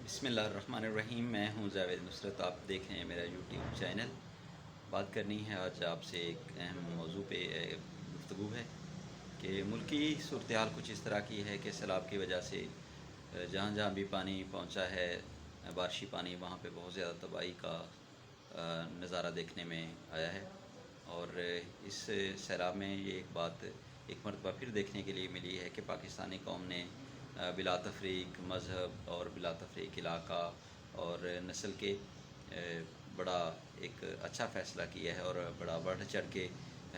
بسم اللہ الرحمن الرحیم۔ میں ہوں جاوید نصرت، آپ دیکھ رہے ہیں میرا یوٹیوب چینل۔ بات کرنی ہے آج آپ سے ایک اہم موضوع پہ گفتگو ہے کہ ملکی صورتحال کچھ اس طرح کی ہے کہ سیلاب کی وجہ سے جہاں جہاں بھی پانی پہنچا ہے، بارشی پانی، وہاں پہ بہت زیادہ تباہی کا نظارہ دیکھنے میں آیا ہے۔ اور اس سیلاب میں یہ ایک بات ایک مرتبہ پھر دیکھنے کے لیے ملی ہے کہ پاکستانی قوم نے بلا تفریق مذہب اور بلا تفریق علاقہ اور نسل کے بڑا ایک اچھا فیصلہ کیا ہے اور بڑا بڑھ چڑھ کے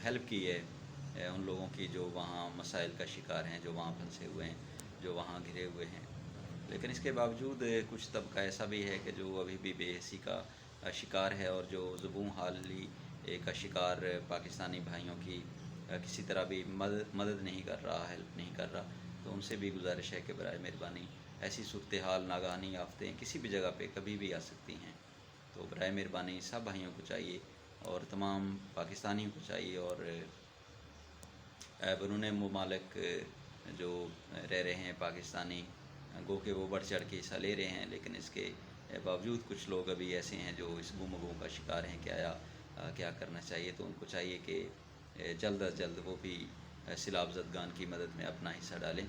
ہیلپ کی ہے ان لوگوں کی جو وہاں مسائل کا شکار ہیں، جو وہاں پھنسے ہوئے ہیں، جو وہاں گھرے ہوئے ہیں۔ لیکن اس کے باوجود کچھ طبقہ ایسا بھی ہے کہ جو ابھی بھی بے حسی کا شکار ہے اور جو زبوں حالی کا شکار پاکستانی بھائیوں کی کسی طرح بھی مدد نہیں کر رہا، ہیلپ نہیں کر رہا۔ تو ان سے بھی گزارش ہے کہ برائے مہربانی ایسی صورتحال ناگہانی آفتیں کسی بھی جگہ پہ کبھی بھی آ سکتی ہیں، تو برائے مہربانی سب بھائیوں کو چاہیے اور تمام پاکستانیوں کو چاہیے اور بیرون ممالک جو رہ رہے ہیں پاکستانی، گو کہ وہ بڑھ چڑھ کے حصہ لے رہے ہیں، لیکن اس کے باوجود کچھ لوگ ابھی ایسے ہیں جو اس گم گم کا شکار ہیں کہ آیا کیا کرنا چاہیے۔ تو ان کو چاہیے کہ جلد از جلد وہ بھی سیلاب زدگان کی مدد میں اپنا حصہ ڈالیں۔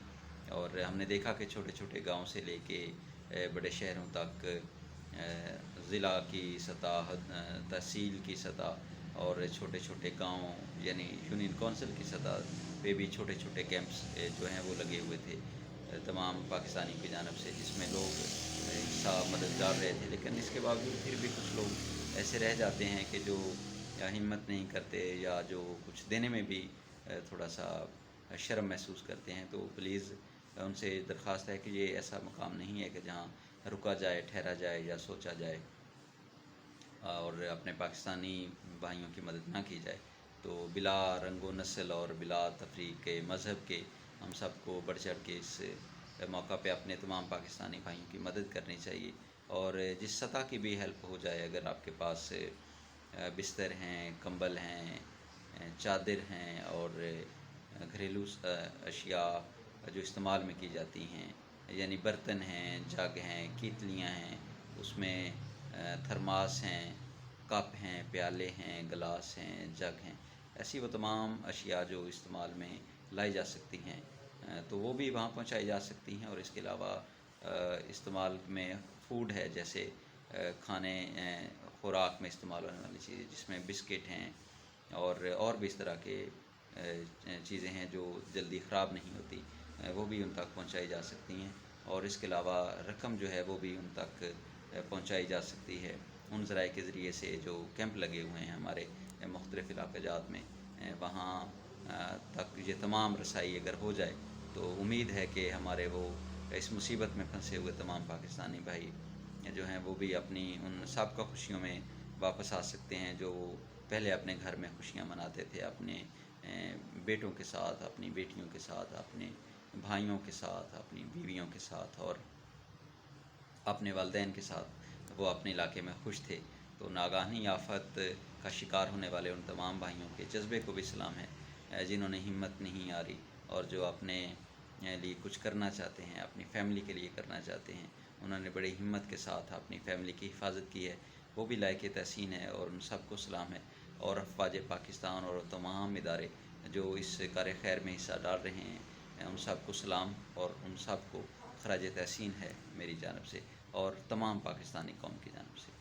اور ہم نے دیکھا کہ چھوٹے چھوٹے گاؤں سے لے کے بڑے شہروں تک، ضلع کی سطح، تحصیل کی سطح اور چھوٹے چھوٹے گاؤں یعنی یونین کونسل کی سطح پہ بھی چھوٹے چھوٹے کیمپس جو ہیں وہ لگے ہوئے تھے تمام پاکستانی کی جانب سے، جس میں لوگ حصہ مدد ڈال رہے تھے۔ لیکن اس کے باوجود پھر بھی کچھ لوگ ایسے رہ جاتے ہیں کہ جو ہمت نہیں کرتے یا جو کچھ دینے میں بھی تھوڑا سا شرم محسوس کرتے ہیں۔ تو پلیز ان سے درخواست ہے کہ یہ ایسا مقام نہیں ہے کہ جہاں رکا جائے، ٹھہرا جائے یا سوچا جائے اور اپنے پاکستانی بھائیوں کی مدد نہ کی جائے۔ تو بلا رنگ و نسل اور بلا تفریق کے مذہب کے ہم سب کو بڑھ چڑھ کے اس موقع پہ اپنے تمام پاکستانی بھائیوں کی مدد کرنی چاہیے۔ اور جس سطح کی بھی ہیلپ ہو جائے، اگر آپ کے پاس بستر ہیں، کمبل ہیں، چادر ہیں اور گھریلو اشیاء جو استعمال میں کی جاتی ہیں، یعنی برتن ہیں، جگ ہیں، کیتلیاں ہیں، اس میں تھرماس ہیں، کپ ہیں، پیالے ہیں، گلاس ہیں، جگ ہیں، ایسی وہ تمام اشیاء جو استعمال میں لائی جا سکتی ہیں تو وہ بھی وہاں پہنچائی جا سکتی ہیں۔ اور اس کے علاوہ استعمال میں فوڈ ہے، جیسے کھانے خوراک میں استعمال ہونے والی چیزیں جس میں بسکٹ ہیں اور بھی اس طرح کے چیزیں ہیں جو جلدی خراب نہیں ہوتی، وہ بھی ان تک پہنچائی جا سکتی ہیں۔ اور اس کے علاوہ رقم جو ہے وہ بھی ان تک پہنچائی جا سکتی ہے ان ذرائع کے ذریعے سے جو کیمپ لگے ہوئے ہیں ہمارے مختلف علاقہ جات میں، وہاں تک یہ تمام رسائی اگر ہو جائے تو امید ہے کہ ہمارے وہ اس مصیبت میں پھنسے ہوئے تمام پاکستانی بھائی جو ہیں وہ بھی اپنی ان سابقہ خوشیوں میں واپس آ سکتے ہیں جو پہلے اپنے گھر میں خوشیاں مناتے تھے، اپنے بیٹوں کے ساتھ، اپنی بیٹیوں کے ساتھ، اپنے بھائیوں کے ساتھ، اپنی بیویوں کے ساتھ اور اپنے والدین کے ساتھ وہ اپنے علاقے میں خوش تھے۔ تو ناگہانی آفت کا شکار ہونے والے ان تمام بھائیوں کے جذبے کو بھی سلام ہے جنہوں نے ہمت نہیں ہاری اور جو اپنے لیے کچھ کرنا چاہتے ہیں، اپنی فیملی کے لیے کرنا چاہتے ہیں، انہوں نے بڑی ہمت کے ساتھ اپنی فیملی کی حفاظت کی ہے، وہ بھی لائق تحسین ہے اور ان سب کو سلام ہے۔ اور افواج پاکستان اور تمام ادارے جو اس کار خیر میں حصہ ڈال رہے ہیں، ان سب کو سلام اور ان سب کو خراج تحسین ہے میری جانب سے اور تمام پاکستانی قوم کی جانب سے۔